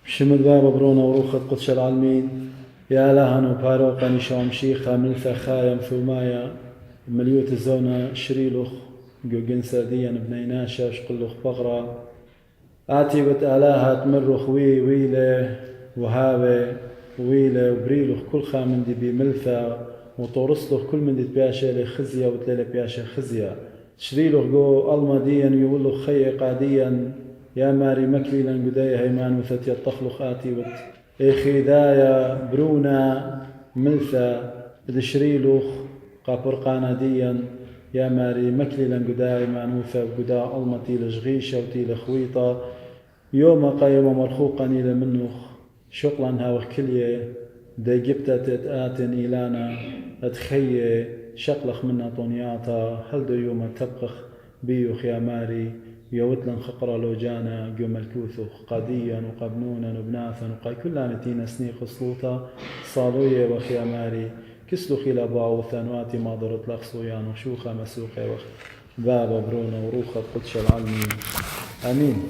شمد بابا برونا وروخة قدش العالمين يا لهن وباروقا نشام شيخة ملثة خايم ثومايا مليوت الزونة شريلوخ جوجن ساديا بنيناشا شقلوخ بغرة آتي وتآلاها تمرخ ويلة وهاوي ويلة وبريلوخ كل خامن دي بملثة وطورسلوخ كل من دي بياشا لخزية وتليلة بياشا خزية شريلوخ جو المديا يولوخ خي قاديا يا ماري مكليلا قدايا هيمان وثتي التخلخ آتي وت إخي دايا برونا ملثة دشريلوخ قابرقانا ديا يا ماري مكليلا قدايا مانوثة قدا المتي لشغيشة وتي لخويطة يوم قيم مرخوقني لمنوخ شقلا هاوخ كليه دي جبتا تتآتن إلانا أتخي شقلخ منا طنياتا هل دو يوم تبقخ بيوخ يا ماري يوتلن خقرا لوجانا قيوم الكوثوخ قاديا وقبنونا وبناثا وقاي كلها نتينا سنيخ سلوطا صالوية وخ يا ماري كسلو خيلا باو ثانواتي ما ضرت لخصويان وشوخا مسوقي وخ بابا برونا وروخة قدش العالمين أمين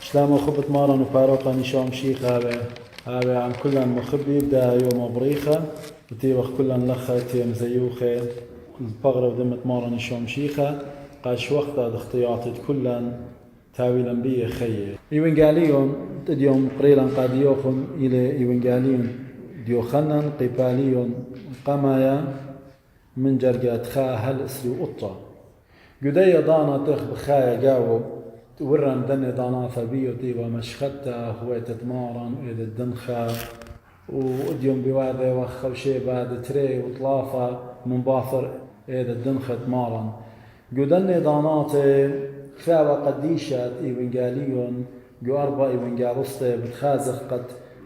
شلام خبط مارا وباروقا نشام شيخ هذا عن كلن مخبي يبدأ يوم بريخة وتي وخ كلن لخة تيم زيوخة البغرة ودمت مارا نشام شيخة قاش وقتا اختياطت كلن تاويلا بيه خيه إيوانجاليون تديوم قريلا قاديوخن إلى إيوانجاليون ديوخنن قباليون قمايا من جرقات خا هل اسري قطة قدية دانا تخ بخايا جاوب ورن دني دانا ثبيوتي ومشختا هو تدمارا إذا الدنخا وديوم بواذي وخوشي بعد تري وطلافة من باثر إذا الدنخة مارا قدني دانات خاوة قديشات إيوانجاليون جو أربع إيوانجالوستي بتخازخ قد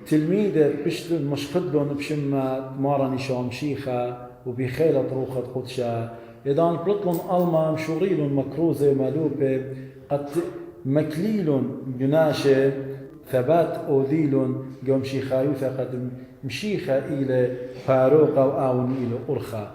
تلميذة بشتن مشخدلون بشمة مارا نشام شيخة وبخيلة روخة قدشة إذا بلطلون ألما مشوريل مكروزة مالوبة قد مكليل جناشة ثبات أوذيل قوم شيخا يوثا قد مشيخة إلى فاروقة وآون إلى أرخة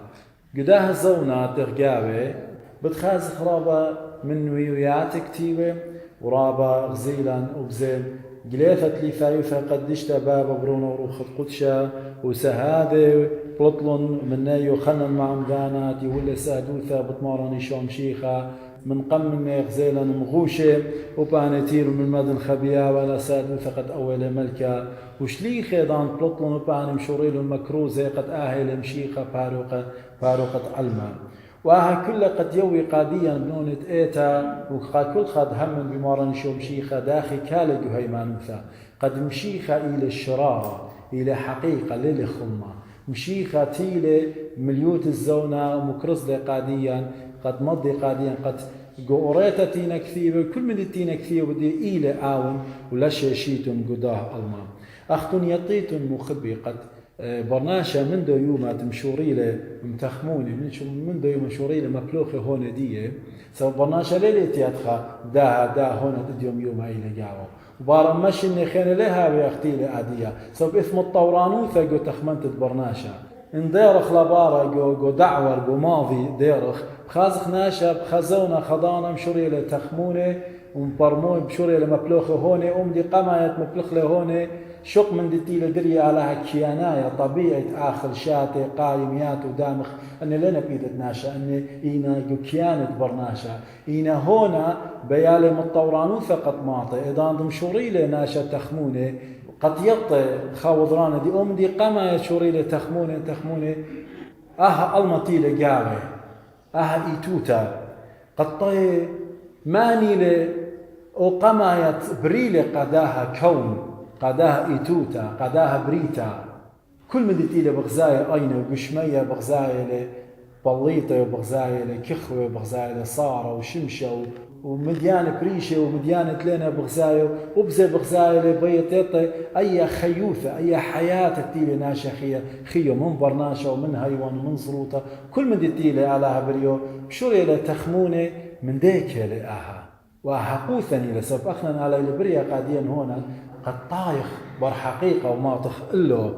قداها الزونة تغقاوة بتخاز خرابة من ويوياتك تيوة ورابة غزيلا وبزين قليثت لي فايوثا قدشت بابا برونا وروخة قدشة وسهادة بلطلون من نايو خنن مع مدانات يولي سادوثا بطمارا نشام شيخة من قم غزيلا مغوشة وبانتير من مدن خبيا ولا سادوثا قد أول ملكة وشليخ ايضان بلطلون وبان مشوريل مكروزة قد آهل مشيخة فاروقة علما وها كل قد يوي قاديا بنونة ايتا وكل خد هم بمارا نشوم شيخة داخي كالة جهيمانوثا قد مشيخة إلى الشرارة إلى حقيقة للخمة مشيخة تيلة مليوت الزونة مكرزة قاديا قد مضي قاديا قد قوريتا تينا كثيرة كل من تينا كثيرة ودي إلى آون ولا شيشيتم قداه المام أختن يطيتم مخبي قد برناشا من دو يوم مشوريله متخموني من دو يوم مشوريله مبلوخه هون ديه سو برناشا ليله تياتخا دا هون تديوم يوم هاي لجاو وبارم مش اني خير لها بيختي لاديه سو اسم الطورانو ثقو تخمنت برناشا ان ديرخ لبارا جو دعور جو ماضي ديرخ خازخ ناشا بخزونه خضانه مشوريله تخمونه ومبرمون بشوريله مبلوخه هون دي قمايت مبلخ له هون شق من دتيل دري على كيانايا طبيعة آخر شاتي قايميات ودامخ أن لنا بيدت ناشا أن إينا كيانت برناشا إينا هنا بيالي متطورانو فقط ماطي إذا مشوري لي ناشا تخموني قد يطي خاوضرانا دي دي قما شوري لي تخموني المطيلة قاوي إيتوتا قد طي ماني لي وقمايت بريلي قداها كون قداها إيتوتا قداها بريتا كل من دتيله بغزاية أين وقشمية بغزاية بليطة وبغزاية كخوة وبغزاية صارة وشمشة ومديانة بريشة ومديانة لنا بغزاية وبزي بغزاية بيطيطة أي خيوثة أي حياة تتيله ناشا خيو من برناشة ومن هيوان ومن زروطة كل من دتيله على هبريو بشوري تخمونة من ديك لآها وحقوثني لسبب أخنا على البرية قاديا هنا قد طايخ بر حقيقة وما تخ إله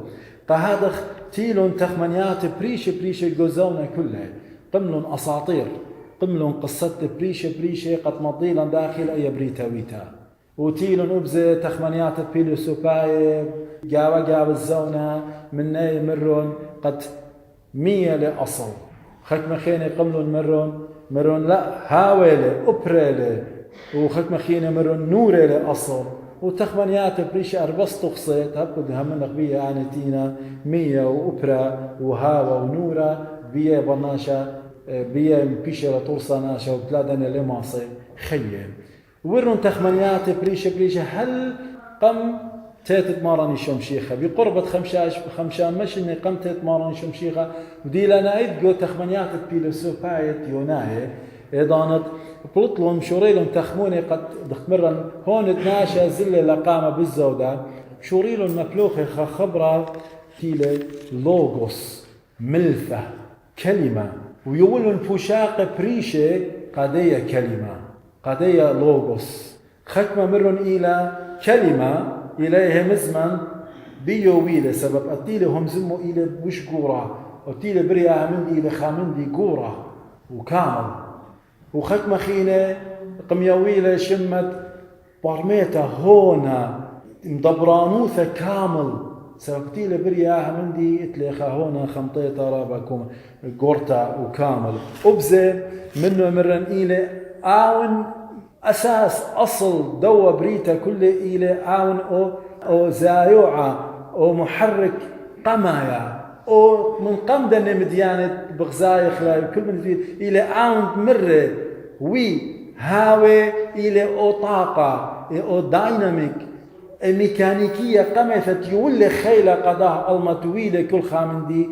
قهادخ تيلون تخمنيات بريشة جوزونا كلها قملون أساطير قملون قصة بريشة قد مضيلا داخل أي بريتاويتا وتيلون أبزة تخمنيات بيلو سوباي جاوة الزونة من ناي مرون قد 100 لأصل خك مخينة قملون مرون لا هاويلة أبريلة وخك مخينة مرون نورة لأصل وتخمنيات بريش أربس تقصيت هبقد همنا قبية يعني تينا 100 وأبرا وهاوة ونورة بيه برناشا بيه بيشة لطورسا ناشا وبلادنا لماصي خيّن ورن تخمنيات بريشة هل قم تيت ماراني شمشيخة بقربة خمشان مش إني قم تيت ماراني شمشيخة ودي لنا عيد جو تخمنيات بيلوسوفاية يوناي إضانت بلطلهم شوريلهم تخموني قد دخمرن هون تناشا زل لقامة بالزودة شوريلهم مفلوخي خبرة كيلة لوغوس ملفة كلمة ويقولون بوشاق بريشة قضية كلمة قضية لوغوس خكمة مرن إلى كلمة إليها مزمن بيوويلة سبب أتيلة هم زموا إلى بوش قورة أتيلة بريا من إلى خامندي قورة وكامل وخكمة خينة قميويلة شمت برميتا هونا مدبرانوثة كامل سبب أتيلة بريا مندي إتليخا هونا خمطيتا رابكم قورتا وكامل أبزة منه مرن إلى آون أساس أصل دوا بريتا كل إلى آون أو زايوعة أو محرك قمايا أو من قمدة مديانة بغزايخ كل من إلى آون مرة وي هاوي إلى أو طاقة أو دايناميك ميكانيكية قمثت يولي خيلة قضاء المطويلة كل خامندي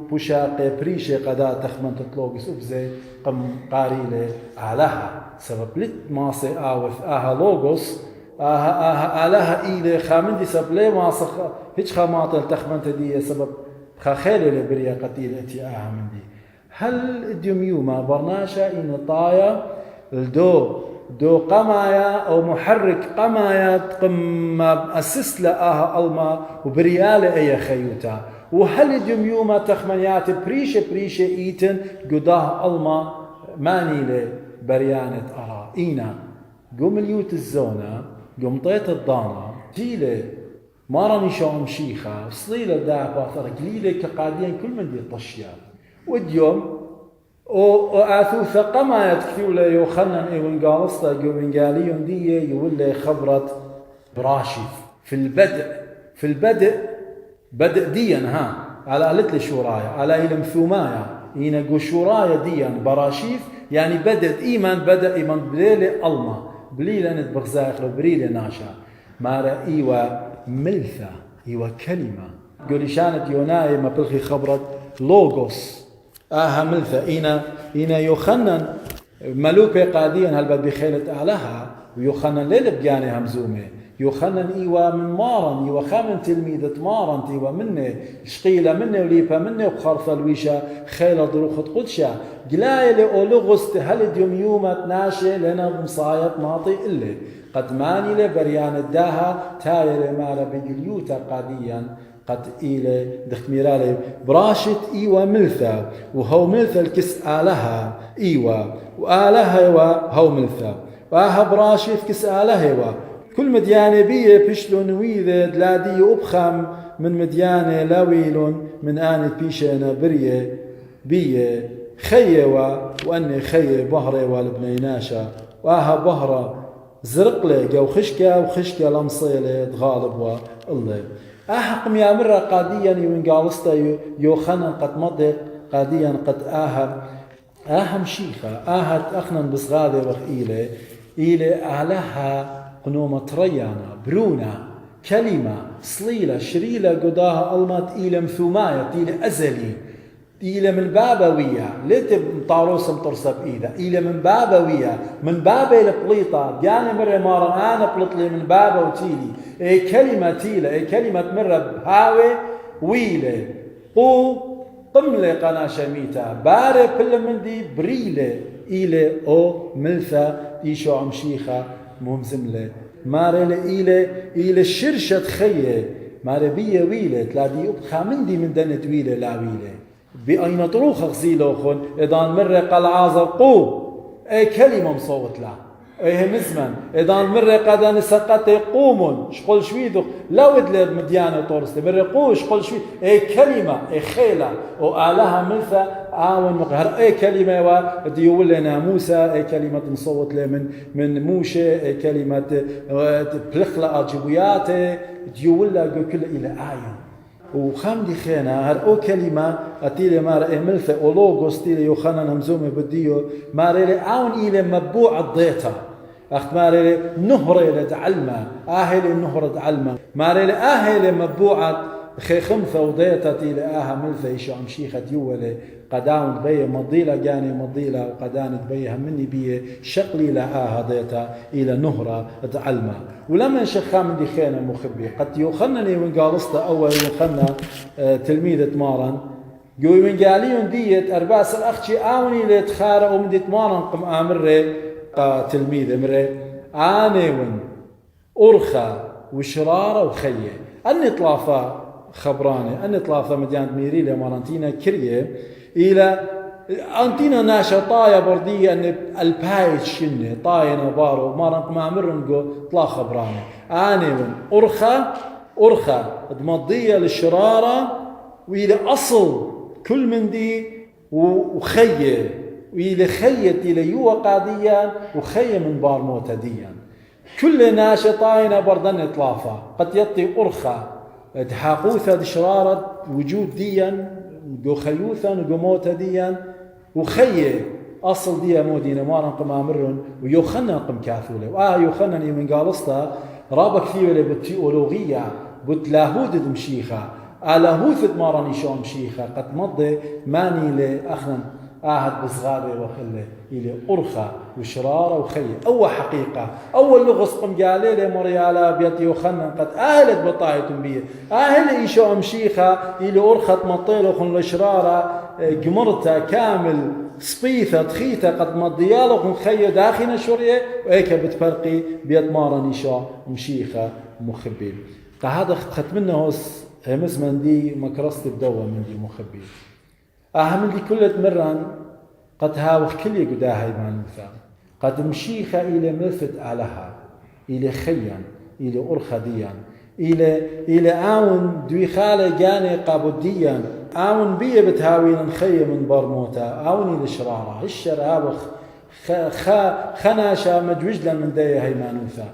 بوشاقي بريشة قدا تخمن تطلوغس أبزي قم قاريلة علىها سبب لت ماسي آوث لوغوس علىها إيلة خامن دي سبب لي ماسي هيش خاماتل تخمن تدي سبب خاخيلة لبريا قتيلة اتي من دي هل الديوميوما برناشا إن طايا دو قمايا أو محرك قمايا قم أسس لآها ألما وبريالة أي خيوتا وهل الديوميوما تخمنيات بريشة إيتن قداه ألما ماني لبريانة أرى إينا قوم اليوت الزونة قوم طيت الضانة تيلة مارني شوم شيخة صليلة داعبة ثرى قليلة كقاديا كل من دي الطشيا واليوم وآثوث قما يتكثير له يوخنن إيوان قالصتا قومين قاليون دي يولي خبرة براشف في البدء بدء ديا على قالت لي شورايا على إلم ثومايا إينا قو شورايا ديا براشيف يعني بدء إيمان بليلة ألما بليلة نتبغزايخ لو بريلة ناشا مارا إيوا ملثة إيوا كلمة قولي شانت يوناي ما بلخي خبرة لوغوس ملثة إينا يوخنن ملوكة قاديا هل بخيلة أعلاها ويوخنن ليلة بجاني همزومة يوخنن إيوا من مارن إيوا خامن تلميذة مارن إيوا منه شقيلة منه وليبها منه وخرفة الويشة خيلة ضروخة قدشة قلاية لأولوغوست هل ديوميومة ناشي لنا مصايط ماطي إلا قد ماني لبريان الداها تاير مالا بجليوتا قاديا قد إلى دخميرالي براشت إيوا ملثة وهو ملثة الكس آلها إيوا وآلها وهو ملثة وآها براشت كس آلها كل مديانة بيه بشلو نويذة دلادي أبخم من مديانة لاويلون من آنة بيشينا بريه بيه خيه وأني خيه بهرة والبنيناشا وآها بهرة زرقلة جو خشكة لمصيلة تغالب والله أحق يا مرة قاديا ينقالستا يوخنا قد مضيق قاديا قد آهم شيخة أخنا بصغادة وخيلة إلى أهلها قنومة ريانا برونا كلمة صليلة شريلة قداها ألمات إلى مثوماية إلى أزلي إلى من بابوية ليت مطاروس مطرسة بإيدا إلى من بابوية من بابا إلى بليطة يعني مرة مارا أنا بلطلي من بابا وتيلي أي كلمة تيلة أي كلمة مرة بهاوي ويلة قملة قنا شميتا باري كل من دي بريلة إلى أو ملثة إيشو عمشيخة ممزملة ماري إلى الشرشة خيه ماري بيه ويلة تلادي أبخى من دي من دنت ويلة لا ويلة بأين طروخ غزيلوخن إذا مرة قال عازر قو أي كلمة مصوت لا ايه مزمن اذا مرة قد نسقط يقومون شقول شويدو لو ادلر مديانة طورس برقو شقول شوي ايه كلمة ايه خيلة وآلها ملثة آون مقهر ايه كلمة وديول لنا موسى ايه كلمة نصوت له من موشى ايه كلمة بلخلة أجبويات ديول له كل إلى آية وخمدي خينا هر او كلمة اتيلي مار ايه ملثة اولوغوس تيلي يوخانا نمزومي بديو مار إلي آون إلي مبوع الضيطة أخت ماري نهر لتعلمه أهل نهر تعلمه ماري أهل مبوعة خمثة وضيطة إلى ملثة إيش أمشيخة يولي قدان بيه مضيلة جاني مضيلة وقدان بيه مني بيه شقلي لها ضيطة إلى نهر تعلمه ولما شخا من دي خينا مخبي قد يوخنني من قالصته أول يوخنا تلميذة مارن جوي من قاليون ديت أرباس الأخشي آوني ليتخارة ومن ديت مارن قم آمره تلميذ امرئ آنيون أرخى وشرارة وخية أني طلافة خبراني أني طلافة مدينة ميريليا مارنتينا كريه إلى أنتينا ناشا طايا بردية أن البايت شنة طايا نبارو مارنق ما مرنقو طلا خبراني آنيون أرخى دمضية للشرارة وإلى أصل كل من دي وخية وإلى خيت إلى يوى قاديا وخي من بار موتديا كل ناشطين بردن إطلافا قد يطي أرخى تحاقوثا دشرارة وجود ديا جو خيوثا وجو موتديا وخي أصل ديا مودينا مارن قم أمرن ويوخنا قم كاثولة يوخنني من قالصتا رابك ثيولة بالتيولوغية بتلاهود مشيخة آلاهوث مارن يشوم مشيخة قد مضي ماني لأخنا آهد بصغاري وخله إلى أرخى وشرارة وخية أول حقيقة أول لغز قم قالي لي مريالا بيت يوخنا قد أهلت بطاية بيه أهل إيشو أمشيخة إلى أرخى مطيل وخن لشرارة قمرتا كامل سبيثة تخيثة قد مضياله وخن خية داخل شورية وإيكا بتفرقي بيت مارن إيشو أمشيخة مخبين هذا ختمنا همس من دي مكرست بدوة من دي مخبين أهم دي كل مرة قد هاوخ كل قداها يمانوثا قد مشيخة إلى ملفت علىها إلى خيا إلى أرخديا إلى آون دوي خالة جاني قابوديا آون بيه بتهاوين خي من برموتا آون إلى شرارة الشرابخ خناشا مجوجلا من دايا هيمانوثا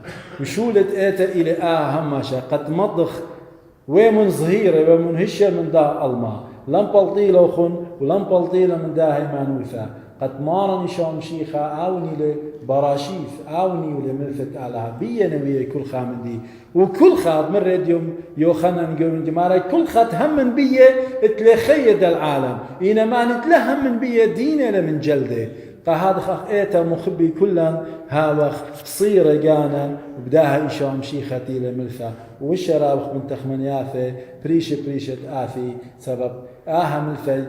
وشولت إيتا إلى هماشا قد مضخ ومن ظهيرة ومن هشة من دا الماء لم بلطيله خن ولم بلطيله من دا هيمانوثا قد مارن شام شيخا آوني لبراشيف آوني ولملفت على بيه نبيه كل خامدي وكل خاط من راديوم يوخنا نقول جمارة كل خاط هم من بيه اتلخيد العالم إنما نتلهم من بيه ديننا من جلده فهذا خخ إيتا مخبي كلا هاوخ صير جانا بداها إشام شيختي لملفة والشراب من تخمنياثة بريشة آثي سبب ملفة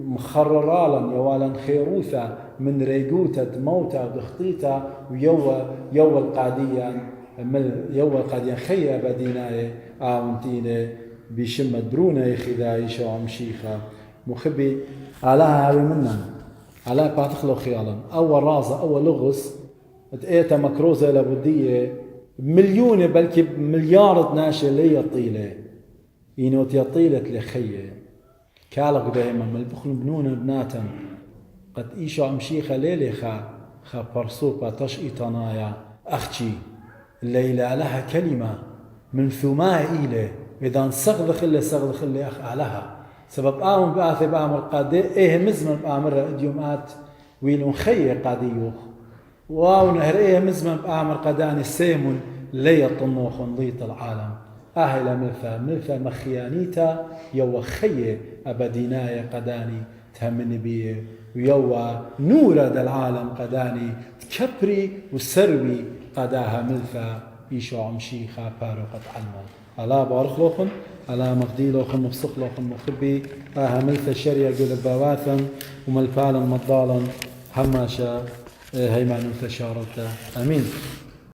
مخررالا يوالا خيروثا من ريقوتة موتى ودخطيتا ويوى القادية القادية خيا بديناي آونتيني بشمة برونا يخذا إشام شيخة مخبي على هاوي مننا على باتخلو خيالا أول رازة أول لغز اتقيتا مكروزة لابدية مليون بلكي مليار ناشي لي يطيلة ينوت يطيلة لخية كالق دائما ملبخن بنون بناتا قد إيشو أمشيخة ليلي خا برسوبة تشئي طنايا أختي الليلة لها كلمة من ثماء إليه إذا سغذخ اللي أخ علىها سبب آمن بآثي بآمر قادي مزمن بآمر إديومات ويلون خي قاديوخ ونهر مزمن بآمر قاداني سيمون لي طنوخ ضيط العالم أهل ملفا مخيانيتا يو خي أبدينايا قداني تهمني بيه ويو نورا دا العالم قداني تكبري وسروي قداها ملفا إيشو عمشيخا بارو قد علما ألا بارخ لوخن ألا مقدي لوخن مفسخ لوخن مخبي ملفا الشريع قول بواثا وملفالا مضالا هماشا هيمان فشارتا أمين.